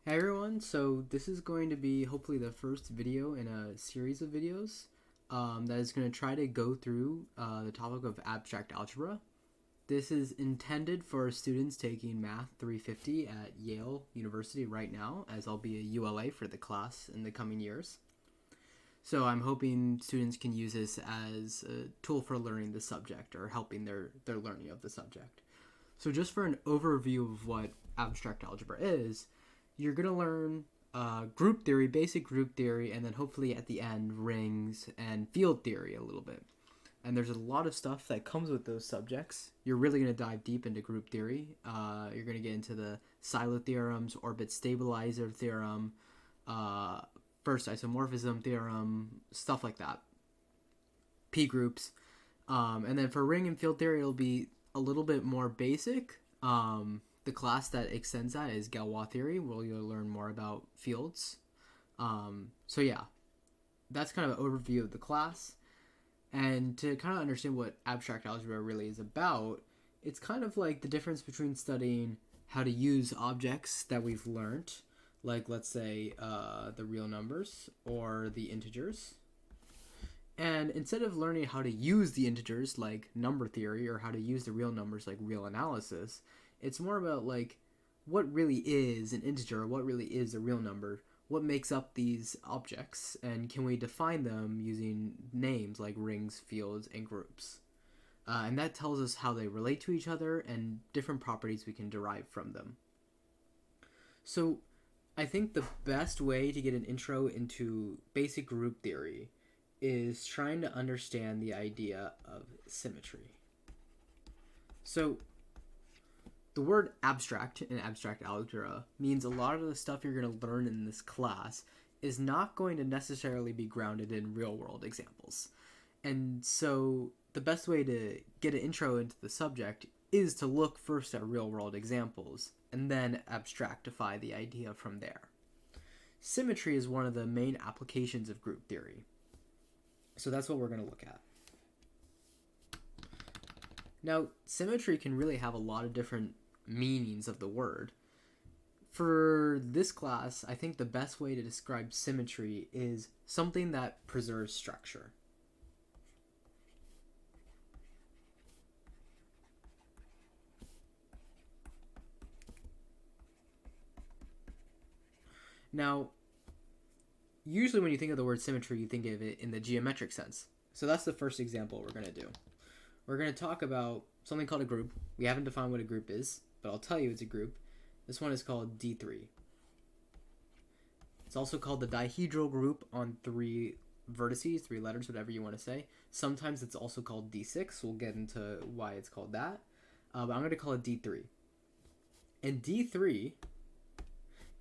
Hey everyone, so this is going to be hopefully the first video in a series of videos that is going to try to go through the topic of abstract algebra. This is intended for students taking Math 350 at Yale University right now, as I'll be a ULA for the class in the coming years. So I'm hoping students can use this as a tool for learning the subject or helping their learning of the subject. So just for an overview of what abstract algebra is, you're going to learn group theory, basic group theory, and then hopefully at the end, rings and field theory a little bit. And there's a lot of stuff that comes with those subjects. You're really going to dive deep into group theory. You're going to get into the Silo theorems, orbit stabilizer theorem, first isomorphism theorem, stuff like that. P groups. And then for ring and field theory, it'll be a little bit more basic. The class that extends that is Galois theory, where you'll learn more about fields. So yeah, that's kind of an overview of the class. And to kind of understand what abstract algebra really is about, it's kind of like the difference between studying how to use objects that we've learned, like let's say the real numbers or the integers. And instead of learning how to use the integers like number theory or how to use the real numbers like real analysis, it's more about like what really is an integer, what really is a real number, what makes up these objects, and can we define them using names like rings, fields, and groups. And that tells us how they relate to each other and different properties we can derive from them. So I think the best way to get an intro into basic group theory is trying to understand the idea of symmetry. So the word abstract in abstract algebra means a lot of the stuff you're going to learn in this class is not going to necessarily be grounded in real world examples. And so the best way to get an intro into the subject is to look first at real world examples and then abstractify the idea from there. Symmetry is one of the main applications of group theory. So that's what we're going to look at. Now, symmetry can really have a lot of different meanings of the word. For this class, I think the best way to describe symmetry is something that preserves structure. Now, usually when you think of the word symmetry, you think of it in the geometric sense. So that's the first example we're going to do. We're going to talk about something called a group. We haven't defined what a group is, but I'll tell you it's a group. This one is called D3. It's also called the dihedral group on 3 vertices, 3 letters, whatever you want to say. Sometimes it's also called D6. We'll get into why it's called that. But I'm going to call it D3. And D3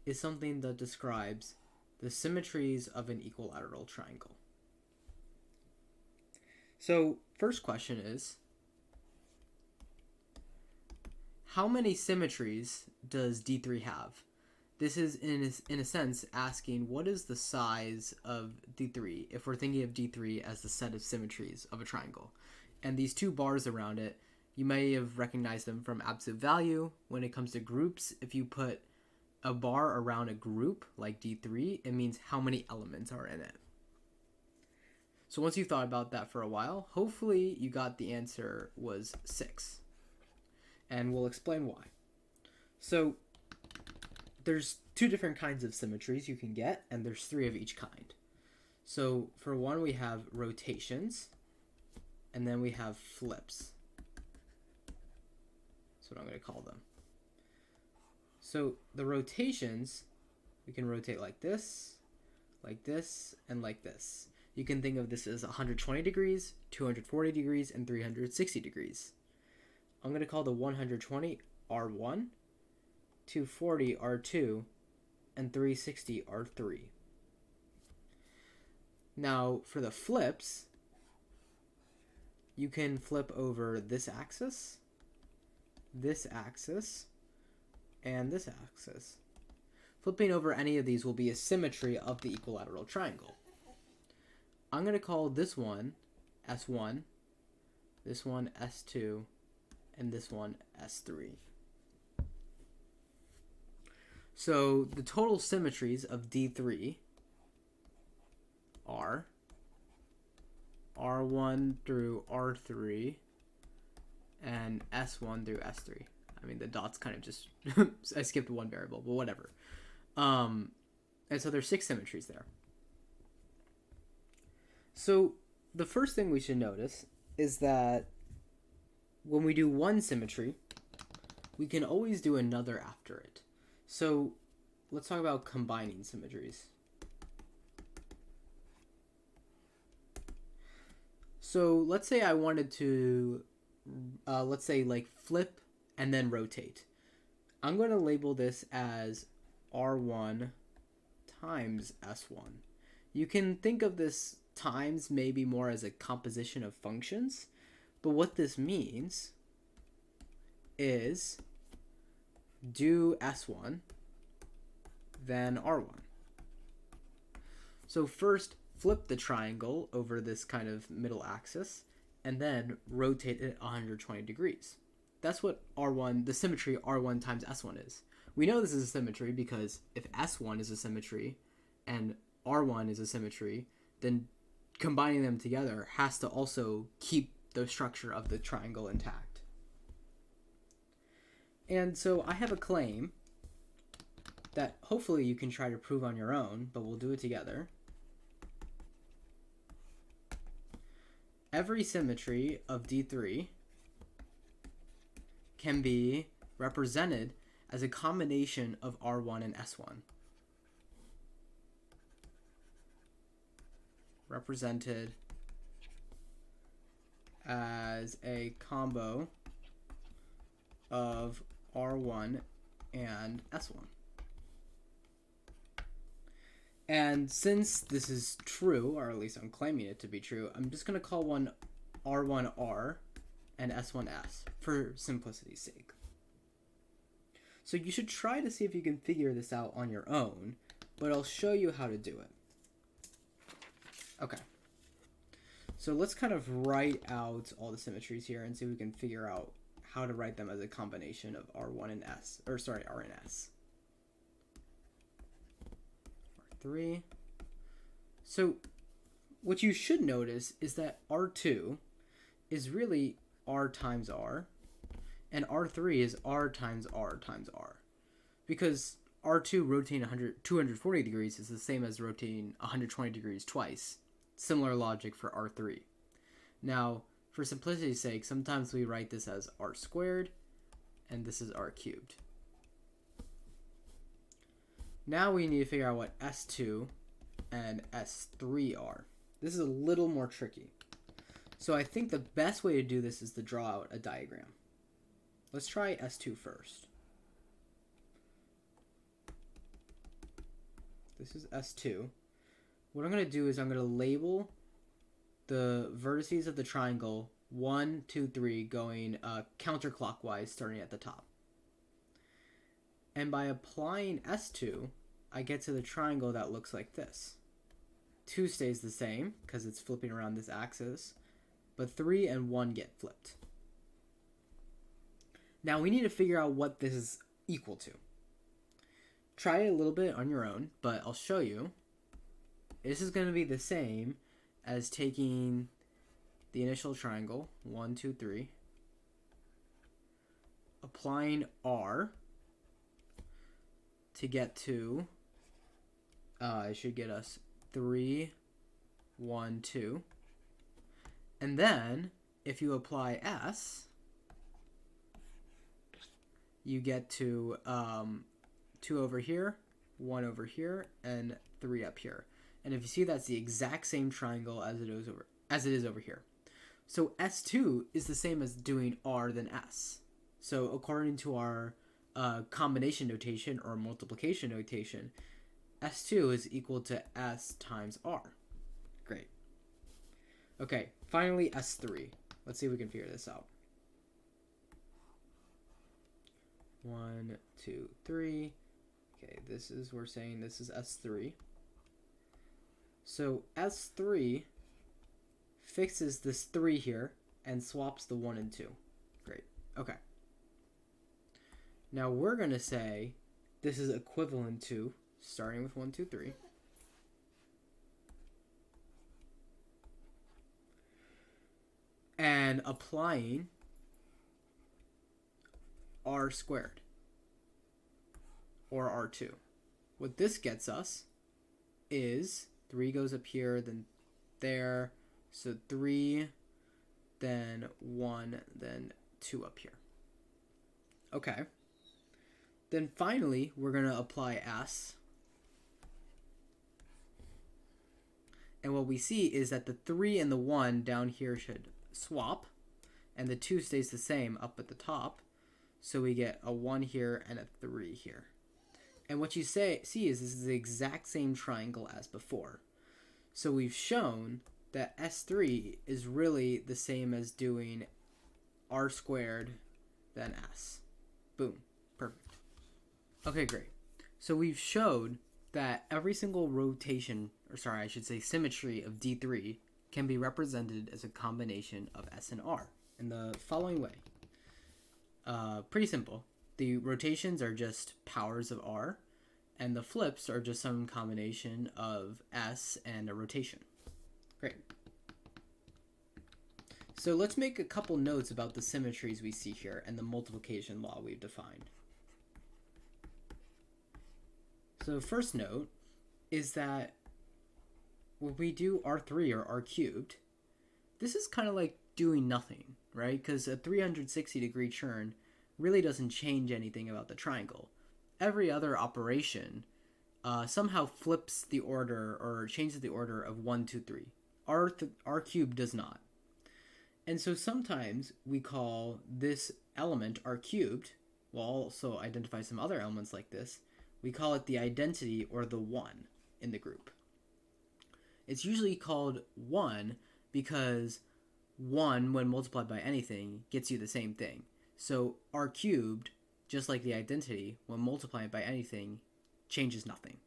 is something that describes the symmetries of an equilateral triangle. So, first question is, how many symmetries does D3 have? This is, in a sense, asking what is the size of D3 if we're thinking of D3 as the set of symmetries of a triangle. And these 2 bars around it, you may have recognized them from absolute value. When it comes to groups, if you put a bar around a group like D3, it means how many elements are in it. So once you've thought about that for a while, hopefully you got the answer was 6. And we'll explain why. So there's 2 different kinds of symmetries you can get, and there's 3 of each kind. So for one, we have rotations, and then we have flips. That's what I'm going to call them. So the rotations, we can rotate like this, and like this. You can think of this as 120 degrees, 240 degrees, and 360 degrees. I'm going to call the 120 R1, 240 R2, and 360 R3. Now, for the flips, you can flip over this axis, and this axis. Flipping over any of these will be a symmetry of the equilateral triangle. I'm going to call this one S1, this one S2, and this one S3. So the total symmetries of D3 are R1 through R3 and S1 through S3. I mean, the dots kind of just I skipped one variable, but whatever. And so there's 6 symmetries there. So the first thing we should notice is that when we do one symmetry, we can always do another after it. So let's talk about combining symmetries. So let's say I wanted to, let's say like flip and then rotate. I'm going to label this as R1 times S1. You can think of this times maybe more as a composition of functions, but what this means is do S1, then R1. So first, flip the triangle over this kind of middle axis, and then rotate it 120 degrees. That's what R1, the symmetry R1 times S1 is. We know this is a symmetry because if S1 is a symmetry and R1 is a symmetry, then combining them together has to also keep the structure of the triangle intact. And so I have a claim that hopefully you can try to prove on your own, but we'll do it together. Every symmetry of D3 can be represented as a combination of R1 and S1. Represented as a combo of R1 and S1. And since this is true, or at least I'm claiming it to be true, I'm just going to call one R1R and S1S for simplicity's sake. So you should try to see if you can figure this out on your own, but I'll show you how to do it. Okay. So let's kind of write out all the symmetries here and see if we can figure out how to write them as a combination of R1 and S, or sorry, R and S. R3. So what you should notice is that R2 is really R times R, and R3 is R times R times R. Because R2 rotating 240 degrees is the same as rotating 120 degrees twice. Similar logic for R3. Now, for simplicity's sake, sometimes we write this as R squared, and this is R cubed. Now we need to figure out what S2 and S3 are. This is a little more tricky. So I think the best way to do this is to draw out a diagram. Let's try S2 first. This is S2. What I'm going to do is I'm going to label the vertices of the triangle 1, 2, 3 going counterclockwise starting at the top. And by applying S2, I get to the triangle that looks like this. 2 stays the same because it's flipping around this axis, but 3 and 1 get flipped. Now we need to figure out what this is equal to. Try it a little bit on your own, but I'll show you. This is going to be the same as taking the initial triangle, 1, 2, 3, applying R to get to, it should get us 3, 1, 2. And then, if you apply S, you get to 2 over here, 1 over here, and 3 up here. And if you see, that's the exact same triangle as it is over here. So S2 is the same as doing R than S. So according to our combination notation or multiplication notation, S2 is equal to S times R. Great. Okay, finally S3. Let's see if we can figure this out. 1, 2, 3. Okay, we're saying this is S3. So S3 fixes this 3 here and swaps the 1 and 2. Great. Okay. Now we're going to say this is equivalent to starting with 1, 2, 3. And applying r squared, or r2. What this gets us is 3 goes up here, then there, so 3, then 1, then 2 up here. Okay. Then finally, we're going to apply s. And what we see is that the 3 and the 1 down here should swap, and the 2 stays the same up at the top. So we get a 1 here and a 3 here. And what you see is this is the exact same triangle as before. So we've shown that S3 is really the same as doing r squared then s. Boom. Perfect. Okay, great. So we've showed that every single rotation, or sorry, I should say symmetry of D3 can be represented as a combination of S and R in the following way. Pretty simple. The rotations are just powers of R, and the flips are just some combination of S and a rotation. Great. So let's make a couple notes about the symmetries we see here and the multiplication law we've defined. So first note is that when we do R3 or R cubed, this is kind of like doing nothing, right? Because a 360-degree turn really doesn't change anything about the triangle. Every other operation somehow flips the order or changes the order of 1, 2, 3. R cubed does not. And so sometimes we call this element R cubed. We'll also identify some other elements like this. We call it the identity or the 1 in the group. It's usually called 1 because 1, when multiplied by anything, gets you the same thing. So R cubed, just like the identity, when multiplied by anything, changes nothing.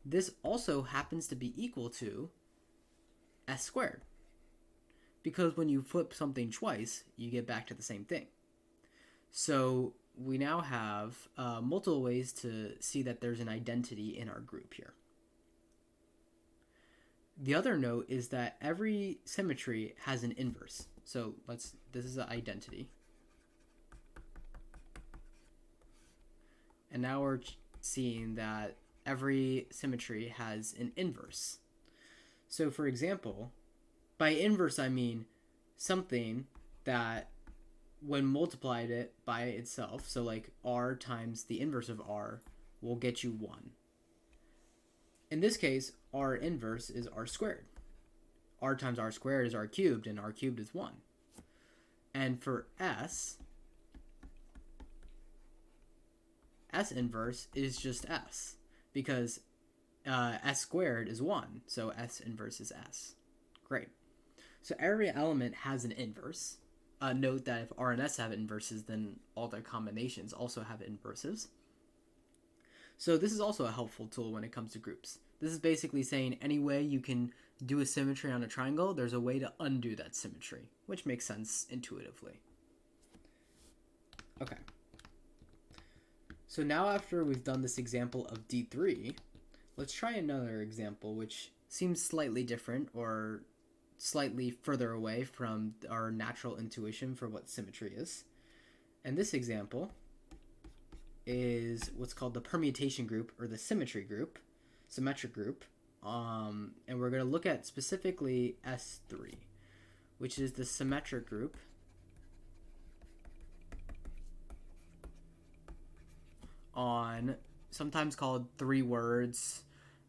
This also happens to be equal to S squared, because when you flip something twice, you get back to the same thing. So we now have multiple ways to see that there's an identity in our group here. The other note is that every symmetry has an inverse. So this is an identity. And now we're seeing that every symmetry has an inverse. So for example, by inverse I mean something that when multiplied it by itself, so like r times the inverse of r will get you 1. In this case, r inverse is r squared. R times r squared is r cubed, and r cubed is 1. And for s inverse is just s, because s squared is 1, so s inverse is s. Great. So every element has an inverse. Note that if R and S have inverses, then all their combinations also have inverses. So this is also a helpful tool when it comes to groups. This is basically saying any way you can do a symmetry on a triangle, there's a way to undo that symmetry, which makes sense intuitively. Okay. So now after we've done this example of D3, let's try another example which seems slightly different or slightly further away from our natural intuition for what symmetry is. And this example is what's called the permutation group or the symmetric group. And we're going to look at specifically S3, which is the symmetric group on sometimes called 3 words.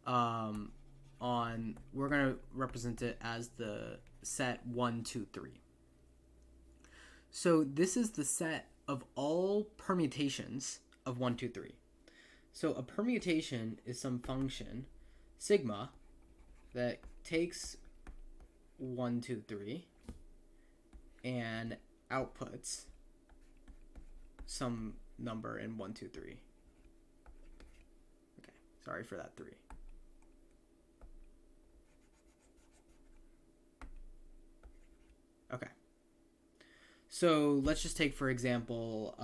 We're going to represent it as the set 1, 2, 3. So this is the set of all permutations of 1, 2, 3. So a permutation is some function, sigma, that takes 1, 2, 3 and outputs some number in 1, 2, 3. Okay, sorry for that 3. Okay. So let's just take, for example,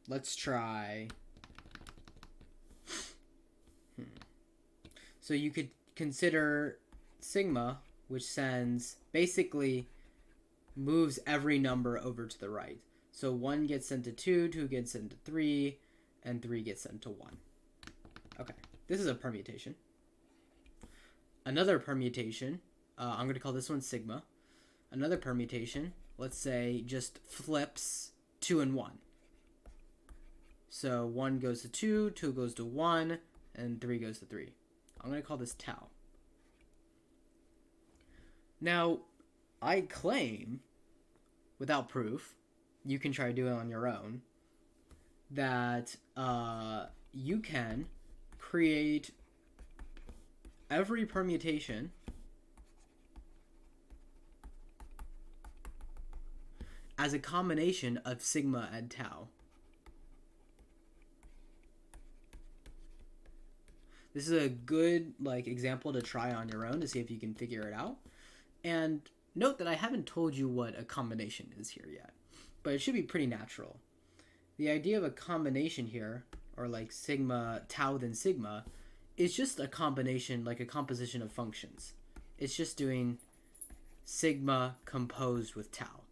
let's try So you could consider sigma, which basically moves every number over to the right. So 1 gets sent to 2, 2 gets sent to 3, and 3 gets sent to 1. Okay, this is a permutation. Another permutation, I'm going to call this one sigma. Another permutation, let's say, just flips 2 and 1. So 1 goes to 2, 2 goes to 1, and 3 goes to 3. I'm going to call this tau. Now, I claim, without proof, you can try to do it on your own, that you can create every permutation as a combination of sigma and tau. This is a good example to try on your own to see if you can figure it out. And note that I haven't told you what a combination is here yet, but it should be pretty natural. The idea of a combination here, or sigma, tau, then sigma, is just a combination, like a composition of functions. It's just doing sigma composed with tau.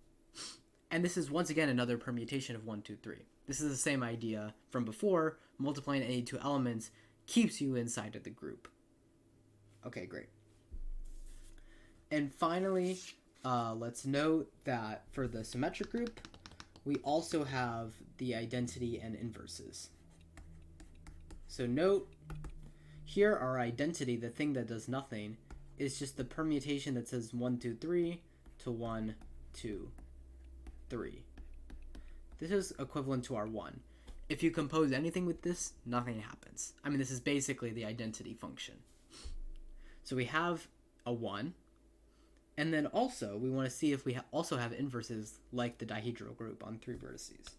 And this is, once again, another permutation of 1, 2, 3. This is the same idea from before. Multiplying any two elements keeps you inside of the group. Okay, great. And finally, let's note that for the symmetric group, we also have the identity and inverses. So note, here our identity, the thing that does nothing, is just the permutation that says 1, 2, 3 to 1, 2, 3. This is equivalent to our 1. If you compose anything with this, nothing happens. I mean, this is basically the identity function. So we have a 1. And then also, we want to see if we also have inverses like the dihedral group on 3 vertices.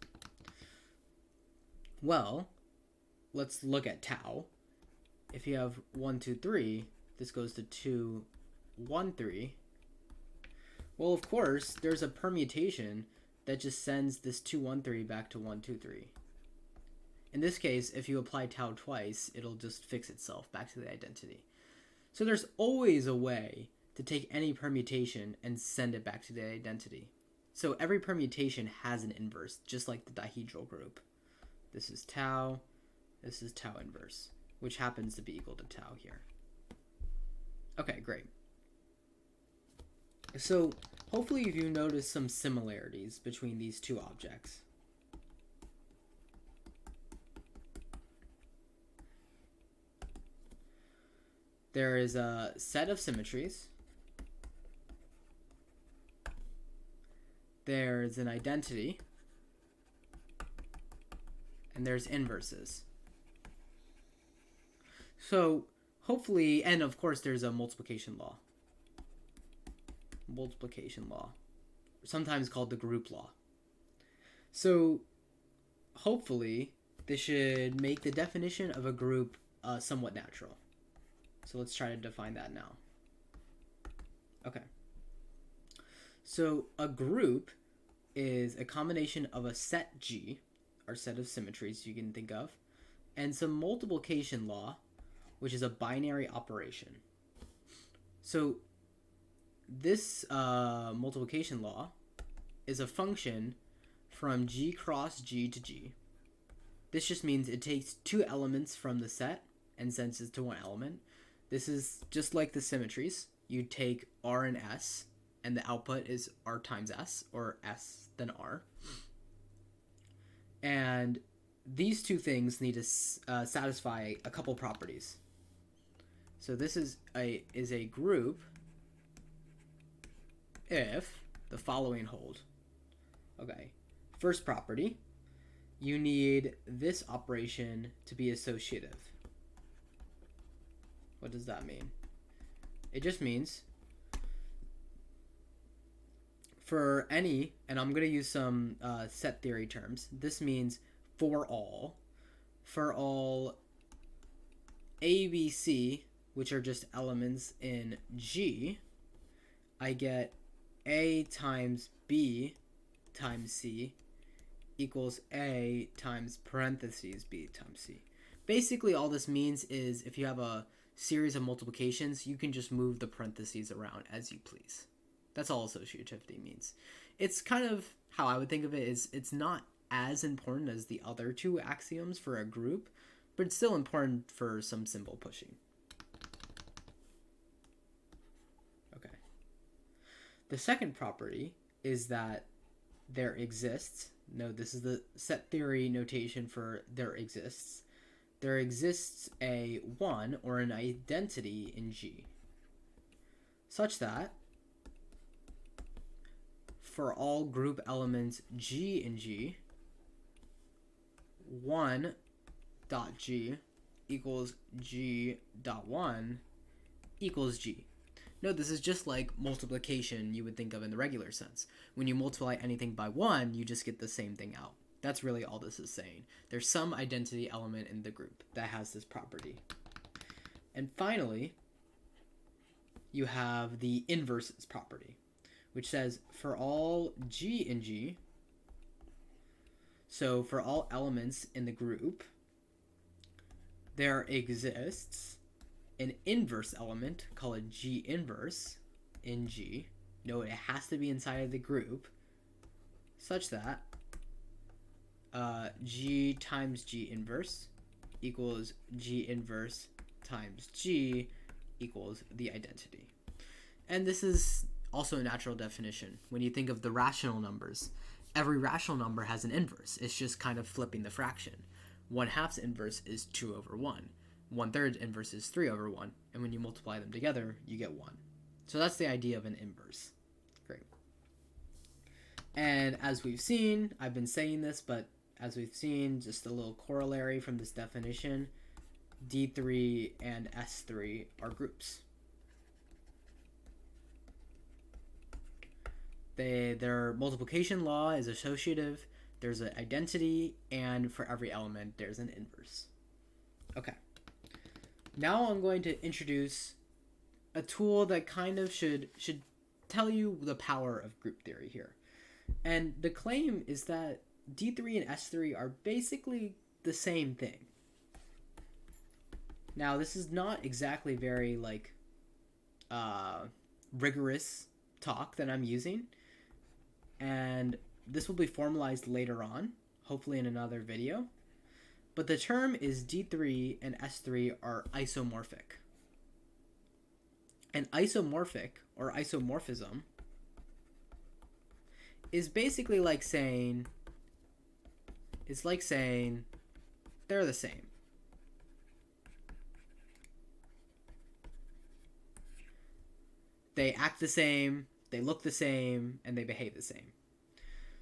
Well, let's look at tau. If you have 1, 2, 3, this goes to 2, 1, 3. Well, of course, there's a permutation that just sends this 2, 1, 3 back to 1, 2, 3. In this case, if you apply tau twice, it'll just fix itself back to the identity. So there's always a way to take any permutation and send it back to the identity. So every permutation has an inverse, just like the dihedral group. This is tau inverse, which happens to be equal to tau here. Okay, great. So hopefully you notice some similarities between these two objects. There is a set of symmetries. There's an identity. And there's inverses. So hopefully, and of course there's a multiplication law. Multiplication law, sometimes called the group law. So hopefully this should make the definition of a group somewhat natural. So let's try to define that now. Okay. So a group is a combination of a set G, or set of symmetries you can think of, and some multiplication law, which is a binary operation. So this multiplication law is a function from G cross G to G. This just means it takes two elements from the set and sends it to one element. This is just like the symmetries. You take R and S, and the output is R times S, or S then R. And these two things need to satisfy a couple properties. So this is a group if the following hold. Okay, first property, you need this operation to be associative. What does that mean? It just means for any, and I'm going to use some set theory terms, this means for all A, B, C, which are just elements in G, I get A times B times C equals A times parentheses B times C. Basically, all this means is if you have a series of multiplications, you can just move the parentheses around as you please. That's all associativity means. It's kind of how I would think of it is it's not as important as the other two axioms for a group, but it's still important for some symbol pushing. Okay. The second property is that there exists, no, this is the set theory notation for there exists a 1 or an identity in G, such that for all group elements G in G, 1 dot G equals G dot 1 equals G. No, this is just like multiplication you would think of in the regular sense. When you multiply anything by 1, you just get the same thing out. That's really all this is saying. There's some identity element in the group that has this property. And finally, you have the inverses property, which says for all G in G, so for all elements in the group, there exists an inverse element called G inverse in G. Note it has to be inside of the group, such that G times G inverse equals G inverse times G equals the identity. And this is also a natural definition. When you think of the rational numbers, every rational number has an inverse. It's just kind of flipping the fraction. 1/2's inverse is 2 over 1. 1/3's inverse is 3 over 1. And when you multiply them together, you get 1. So that's the idea of an inverse. Great. And as we've seen, I've been saying this, but as we've seen, just a little corollary from this definition, D3 and S3 are groups. Their multiplication law is associative, there's an identity, and for every element, there's an inverse. Okay. Now I'm going to introduce a tool that kind of should tell you the power of group theory here. And the claim is that D3 and S3 are basically the same thing. Now, this is not exactly very, like, rigorous talk that I'm using, and this will be formalized later on, hopefully in another video. But the term is D3 and S3 are isomorphic. And isomorphic, or isomorphism, is basically like saying, it's like saying they're the same. They act the same, they look the same, and they behave the same.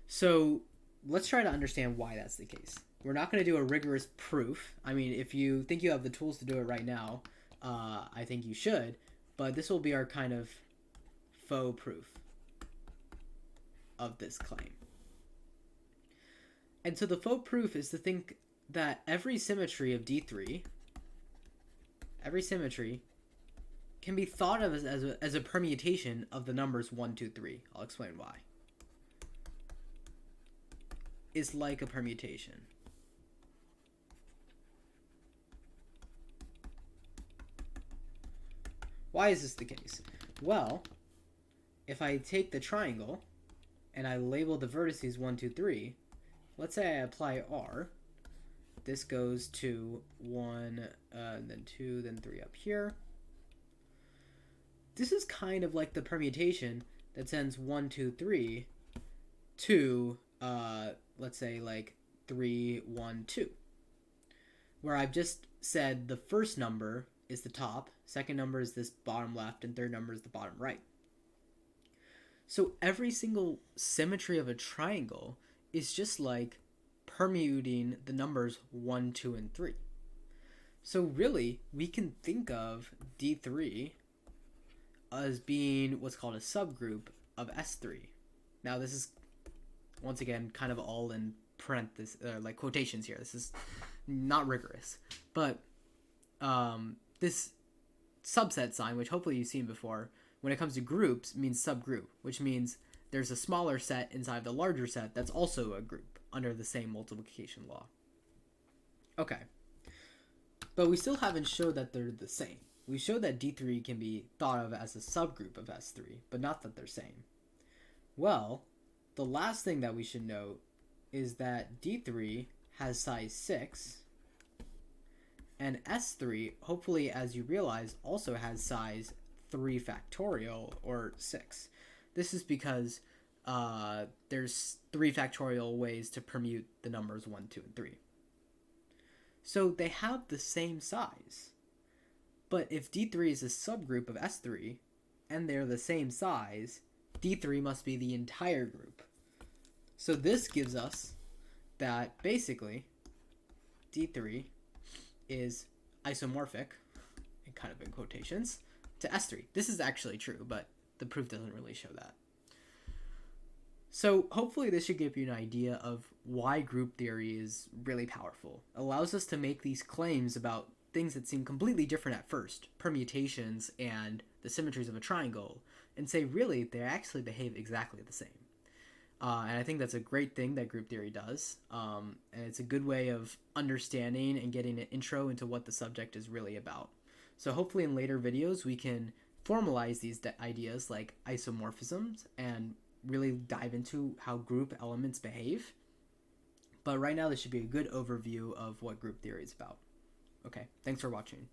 So let's try to understand why that's the case. We're not going to do a rigorous proof. I mean, if you think you have the tools to do it right now, I think you should. But this will be our kind of faux proof of this claim. And so the faux proof is to think that every symmetry of D3, every symmetry can be thought of as a permutation of the numbers 1, 2, 3. I'll explain why. Is like a permutation. Why is this the case? Well, if I take the triangle and I label the vertices 1, 2, 3, let's say I apply R. This goes to 1, then 2, then 3 up here. This is kind of like the permutation that sends 1, 2, 3 to, let's say, like 3, 1, 2. Where I've just said the first number is the top, second number is this bottom left, and third number is the bottom right. So every single symmetry of a triangle is just like permuting the numbers 1, 2, and 3. So really, we can think of D3 as being what's called a subgroup of S3. Now this is, once again, kind of all in parentheses, like quotations here. This is not rigorous. But this subset sign, which hopefully you've seen before, when it comes to groups, means subgroup, which means there's a smaller set inside the larger set that's also a group under the same multiplication law. Okay. But we still haven't showed that they're the same. we showed that D3 can be thought of as a subgroup of S3, but not that they're same. Well, the last thing that we should note is that D3 has size 6, and S3, hopefully as you realize, also has size 3 factorial, or 6. This is because there's 3 factorial ways to permute the numbers 1, 2, and 3. So they have the same size. But if D3 is a subgroup of S3, and they're the same size, D3 must be the entire group. So this gives us that basically D3 is isomorphic, kind of in quotations, to S3. This is actually true, but the proof doesn't really show that. So hopefully this should give you an idea of why group theory is really powerful. It allows us to make these claims about things that seem completely different at first, permutations and the symmetries of a triangle, and say really they actually behave exactly the same. And I think that's a great thing that group theory does, and it's a good way of understanding and getting an intro into what the subject is really about. So hopefully in later videos we can formalize these ideas like isomorphisms and really dive into how group elements behave. But right now this should be a good overview of what group theory is about. Okay, thanks for watching.